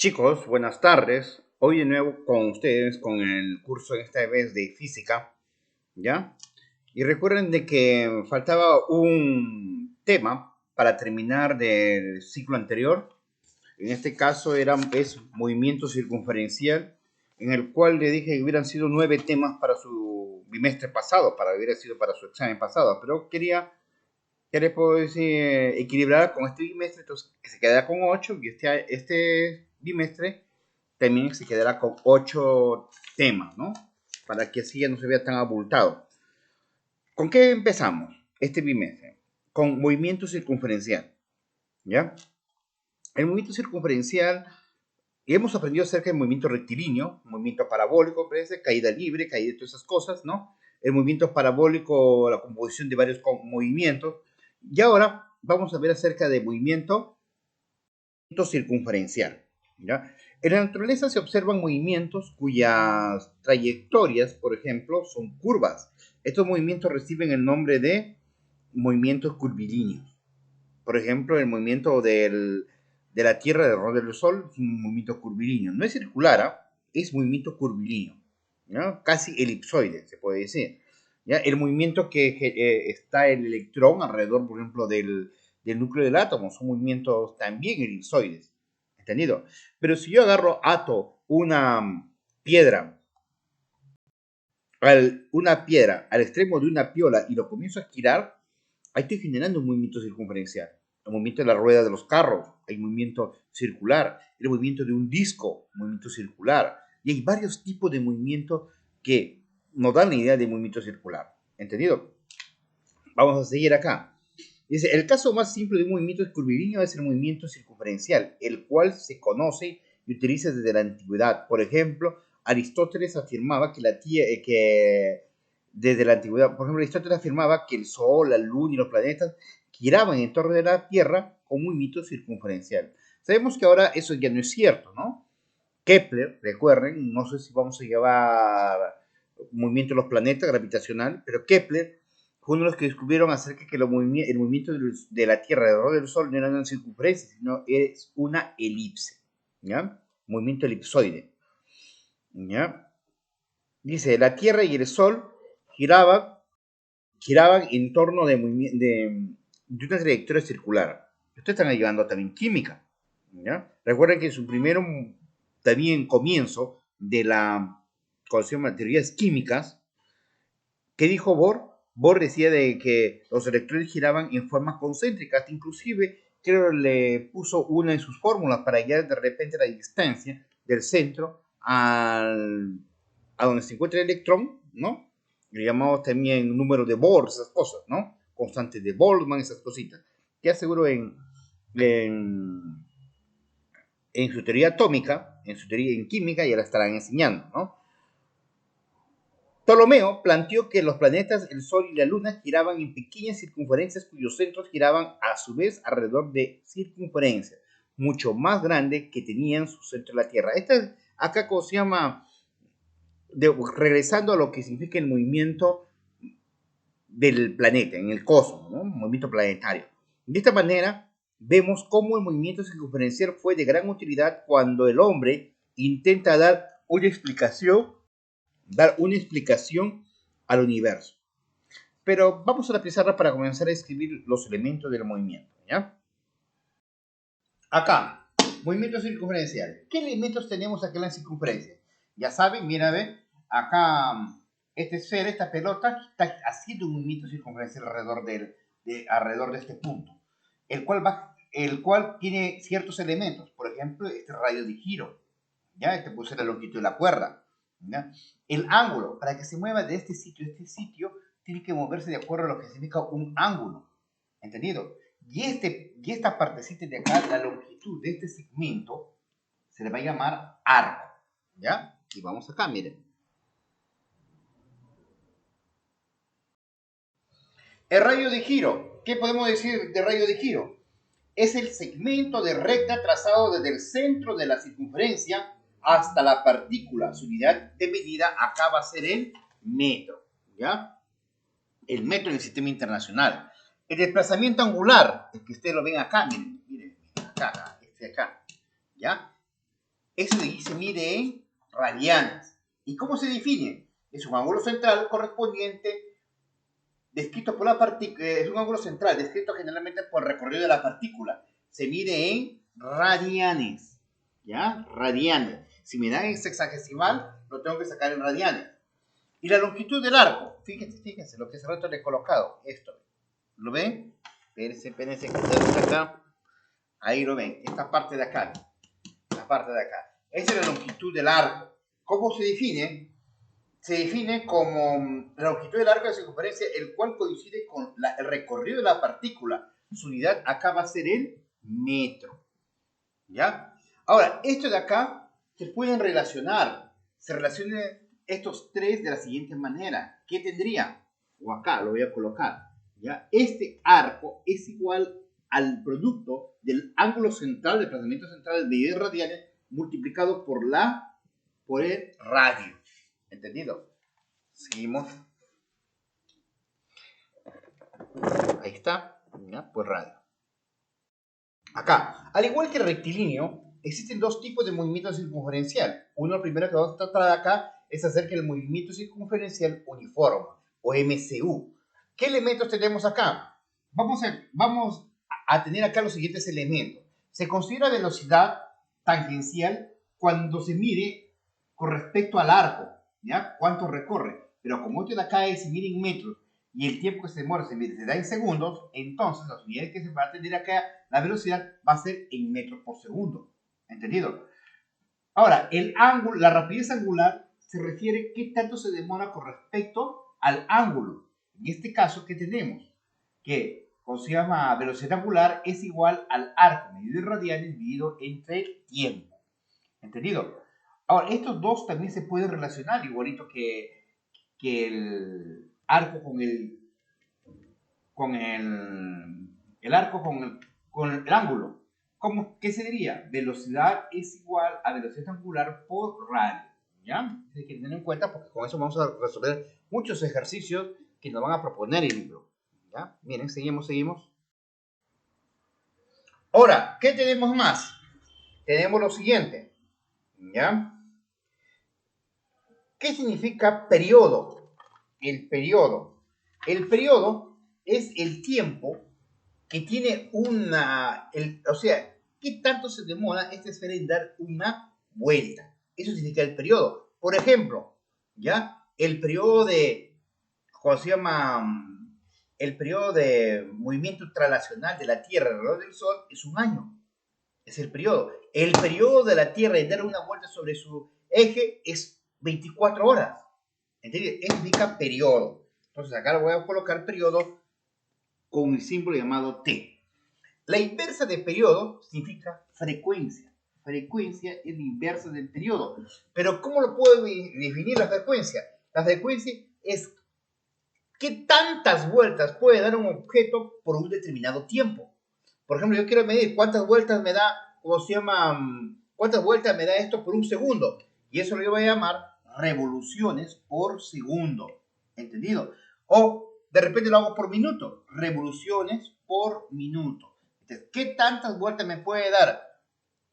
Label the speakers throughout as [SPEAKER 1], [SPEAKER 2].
[SPEAKER 1] Chicos, buenas tardes. Hoy de nuevo con ustedes con el curso esta vez de física, ¿ya? Y recuerden de que faltaba un tema para terminar del ciclo anterior. En este caso es movimiento circunferencial, en el cual le dije que hubieran sido 9 temas para su bimestre pasado, hubiera sido para su examen pasado, pero ¿qué les puedo decir? Equilibrar con este bimestre, entonces que se quedará con 8 y este bimestre también se quedará con 8 temas, ¿no? Para que así ya no se vea tan abultado. ¿Con qué empezamos este bimestre? Con movimiento circunferencial, ¿ya? El movimiento circunferencial, hemos aprendido acerca del movimiento rectilíneo, movimiento parabólico, parece, caída libre, caída de todas esas cosas, ¿no? El movimiento parabólico, la composición de varios movimientos. Y ahora vamos a ver acerca del movimiento circunferencial, ¿ya? En la naturaleza se observan movimientos cuyas trayectorias, por ejemplo, son curvas. Estos movimientos reciben el nombre de movimientos curvilíneos. Por ejemplo, el movimiento de la Tierra alrededor del Sol es un movimiento curvilíneo. No es circular, es movimiento curvilíneo, ¿no? Casi elipsoide, se puede decir. ¿Ya? El movimiento que está el electrón alrededor, por ejemplo, del núcleo del átomo, son movimientos también elipsoides. ¿Entendido? Pero si yo ato una piedra al extremo de una piola y lo comienzo a girar, ahí estoy generando un movimiento circunferencial. El movimiento de la rueda de los carros, el movimiento circular, el movimiento de un disco, movimiento circular. Y hay varios tipos de movimientos que nos dan la idea de movimiento circular. ¿Entendido? Vamos a seguir acá. Dice, el caso más simple de un movimiento curvilíneo es el movimiento circunferencial, el cual se conoce y utiliza desde la antigüedad. Por ejemplo, Aristóteles afirmaba que desde la antigüedad, por ejemplo, Aristóteles afirmaba que el Sol, la Luna y los planetas giraban en torno de la Tierra con movimiento circunferencial. Sabemos que ahora eso ya no es cierto, ¿no? Kepler, recuerden, no sé si vamos a llevar movimiento de los planetas gravitacional, pero Kepler fue uno de los que descubrieron acerca que el movimiento de la Tierra alrededor del Sol no era una circunferencia, sino es una elipse, ¿ya? Movimiento elipsoide, ¿ya? Dice, la Tierra y el Sol giraban, giraban en torno de una trayectoria circular. Ustedes están llevando también química, ¿ya? Recuerden que su primero también comienzo de la de teorías químicas, ¿qué dijo Bohr? Bohr decía de que los electrones giraban en forma concéntrica, hasta inclusive creo le puso una en sus fórmulas para hallar de repente la distancia del centro a donde se encuentra el electrón, ¿no? Le llamamos también número de Bohr, esas cosas, ¿no? Constantes de Boltzmann, esas cositas. Que aseguro en, en su teoría atómica, en su teoría en química, ya la estarán enseñando, ¿no? Ptolomeo planteó que los planetas, el Sol y la Luna giraban en pequeñas circunferencias cuyos centros giraban a su vez alrededor de circunferencias mucho más grandes que tenían su centro en la Tierra. Esta acá como se llama, regresando a lo que significa el movimiento del planeta, en el cosmos, ¿no? Movimiento planetario. De esta manera, vemos cómo el movimiento circunferencial fue de gran utilidad cuando el hombre intenta dar una explicación al universo. Pero vamos a la pizarra para comenzar a escribir los elementos del movimiento, ¿ya? Acá, movimiento circunferencial. ¿Qué elementos tenemos aquí en la circunferencia? Ya saben, mira, ve, acá esta esfera, esta pelota, está haciendo un movimiento circunferencial alrededor de este punto, el cual tiene ciertos elementos. Por ejemplo, este radio de giro, ¿ya? Este puede ser la longitud de la cuerda, ¿ya? El ángulo, para que se mueva de este sitio a este sitio, tiene que moverse de acuerdo a lo que significa un ángulo, ¿entendido? Y esta partecita de acá, la longitud de este segmento, se le va a llamar arco, ¿ya? Y vamos acá, miren. El radio de giro, ¿qué podemos decir de radio de giro? Es el segmento de recta trazado desde el centro de la circunferencia hasta la partícula. Su unidad de medida acá va a ser el metro, ¿ya? El metro en el sistema internacional. El desplazamiento angular, el que ustedes lo ven acá, miren, acá, ¿ya? Eso de ahí se mide en radianes. ¿Y cómo se define? Es un ángulo central correspondiente descrito por la partícula, es un ángulo central descrito generalmente por el recorrido de la partícula. Se mide en radianes. ¿Ya? Radianes. Si me dan en sexagesimal, lo tengo que sacar en radianes. Y la longitud del arco. Fíjense lo que hace rato le he colocado. Esto. ¿Lo ven? Espérense que tenemos acá. Ahí lo ven. Esta parte de acá. La parte de acá. Esa es la longitud del arco. ¿Cómo se define? Se define como la longitud del arco de circunferencia, el cual coincide con el recorrido de la partícula. Su unidad acá va a ser el metro. ¿Ya? Ahora, esto de acá se pueden relacionar. Se relacionan estos tres de la siguiente manera. ¿Qué tendría? O acá lo voy a colocar. ¿Ya? Este arco es igual al producto del ángulo central, del desplazamiento central de 10 radianes, multiplicado por el radio. ¿Entendido? Seguimos. Ahí está. ¿Ya? Pues radio. Acá, al igual que el rectilíneo, existen dos tipos de movimiento circunferencial. Uno, el primero que vamos a tratar acá, es acerca del movimiento circunferencial uniforme, o MCU. ¿Qué elementos tenemos acá? Vamos a tener acá los siguientes elementos. Se considera velocidad tangencial cuando se mide con respecto al arco, ¿ya? ¿Cuánto recorre? Pero como esto de acá se mide en metros y el tiempo que se demora se da en segundos, entonces las unidades que se va a tener acá, la velocidad va a ser en metros por segundo. ¿Entendido? Ahora, el ángulo, la rapidez angular se refiere a qué tanto se demora con respecto al ángulo. En este caso, ¿qué tenemos? Que, como se llama velocidad angular, es igual al arco medido en radianes dividido entre el tiempo. ¿Entendido? Ahora, estos dos también se pueden relacionar, igualito que el arco el arco con el ángulo. ¿Qué se diría? Velocidad es igual a velocidad angular por radio. ¿Ya? Hay que tener en cuenta porque con eso vamos a resolver muchos ejercicios que nos van a proponer el libro. ¿Ya? Miren, seguimos. Ahora, ¿qué tenemos más? Tenemos lo siguiente. ¿Ya? ¿Qué significa periodo? El periodo. El periodo es el tiempo que tiene o sea, ¿qué tanto se demora esta esfera en dar una vuelta? Eso significa el periodo. Por ejemplo, ¿ya? El periodo de, ¿cómo se llama? El periodo de movimiento traslacional de la Tierra alrededor del Sol es un año. Es el periodo. El periodo de la Tierra en dar una vuelta sobre su eje es 24 horas. ¿Entiendes? Eso significa periodo. Entonces acá le voy a colocar periodo con el símbolo llamado T. La inversa de periodo significa frecuencia. Frecuencia es la inversa del periodo. Pero ¿cómo lo puedo definir la frecuencia? La frecuencia es qué tantas vueltas puede dar un objeto por un determinado tiempo. Por ejemplo, yo quiero medir cuántas vueltas me da, cuántas vueltas me da esto por un segundo. Y eso lo voy a llamar revoluciones por segundo. ¿Entendido? O de repente lo hago por minuto. Revoluciones por minuto. Entonces, ¿qué tantas vueltas me puede dar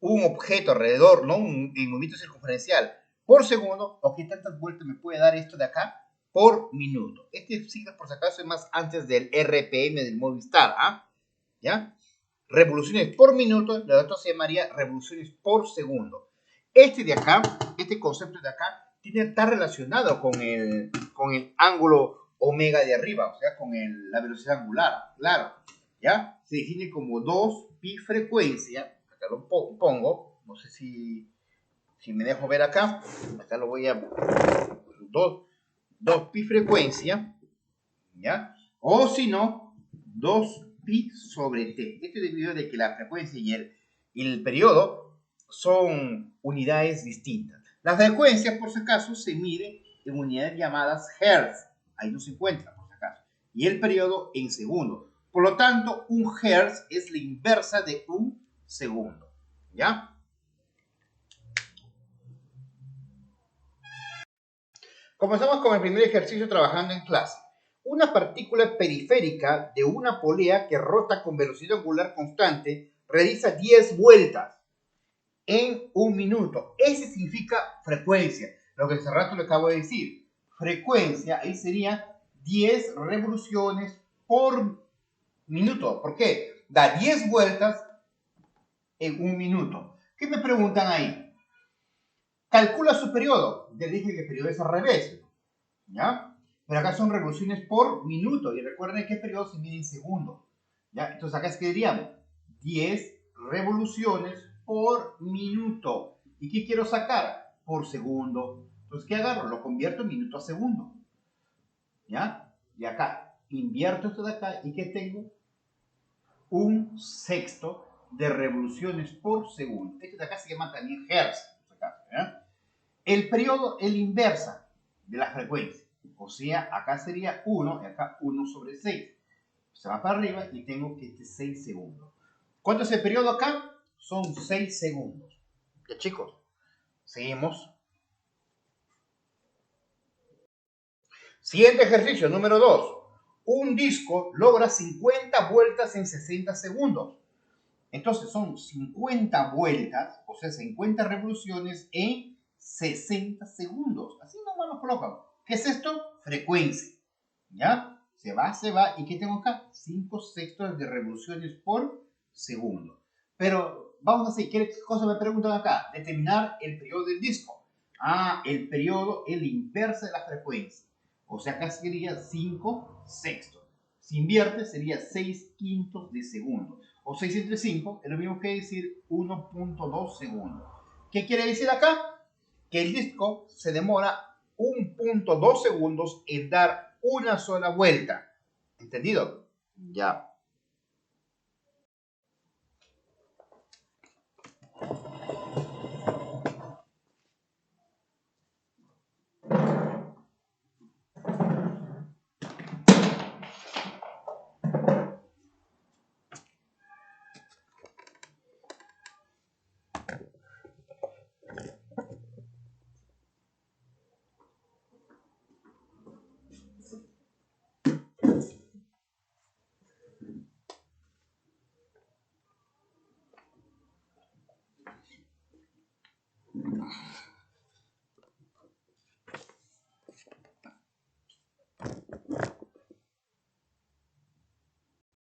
[SPEAKER 1] un objeto alrededor, ¿no? En movimiento circunferencial por segundo? ¿O qué tantas vueltas me puede dar esto de acá por minuto? Este signo, por si acaso, es más antes del RPM del Movistar. ¿Ya? Revoluciones por minuto, la otra se llamaría revoluciones por segundo. Este de acá, este concepto de acá, está relacionado con el ángulo omega de arriba, o sea, con la velocidad angular, claro. ¿Ya? Se define como 2pi frecuencia, acá lo pongo, no sé si me dejo ver acá lo voy a 2pi frecuencia, ¿ya? O si no, 2pi sobre t. Esto es debido a que la frecuencia y el periodo son unidades distintas. La frecuencia, por si acaso, se mide en unidades llamadas hertz. Ahí no se encuentra, por si acaso. Y el periodo en segundos. Por lo tanto, un hertz es la inversa de un segundo. ¿Ya? Comenzamos con el primer ejercicio trabajando en clase. Una partícula periférica de una polea que rota con velocidad angular constante realiza 10 vueltas. en un minuto. Ese significa frecuencia. Lo que hace rato le acabo de decir. Frecuencia, ahí sería 10 revoluciones por minuto. ¿Por qué? Da 10 vueltas en un minuto. ¿Qué me preguntan ahí? Calcula su periodo. Ya dije que el periodo es al revés. ¿Ya? Pero acá son revoluciones por minuto. Y recuerden que el periodo se mide en segundos. ¿Ya? Entonces acá escribiríamos 10 revoluciones por minuto. ¿Y qué quiero sacar? Por segundo. Entonces, ¿qué agarro? Lo convierto en minuto a segundo. ¿Ya? Y acá invierto esto de acá. ¿Y qué tengo? Un sexto de revoluciones por segundo. Este de acá se llama también hertz. ¿Ya? El periodo es la inversa de la frecuencia. O sea, acá sería 1 y acá 1 sobre 6. Se va para arriba y tengo que 6 segundos. ¿Cuánto es el periodo acá? Son 6 segundos. Ya, chicos, seguimos. Siguiente ejercicio, número 2. Un disco logra 50 vueltas en 60 segundos. Entonces son 50 vueltas, o sea, 50 revoluciones en 60 segundos. Así nomás lo colocan. ¿Qué es esto? Frecuencia. ¿Ya? Se va. ¿Y qué tengo acá? 5 sextos de revoluciones por segundo. Pero vamos a hacer, ¿qué cosa me preguntan acá? Determinar el periodo del disco. El periodo es la inversa de la frecuencia. O sea, acá sería 5 sextos. Si invierte, sería 6 quintos de segundo. O 6 entre 5 es lo mismo que decir 1.2 segundos. ¿Qué quiere decir acá? Que el disco se demora 1.2 segundos en dar una sola vuelta. ¿Entendido? Ya.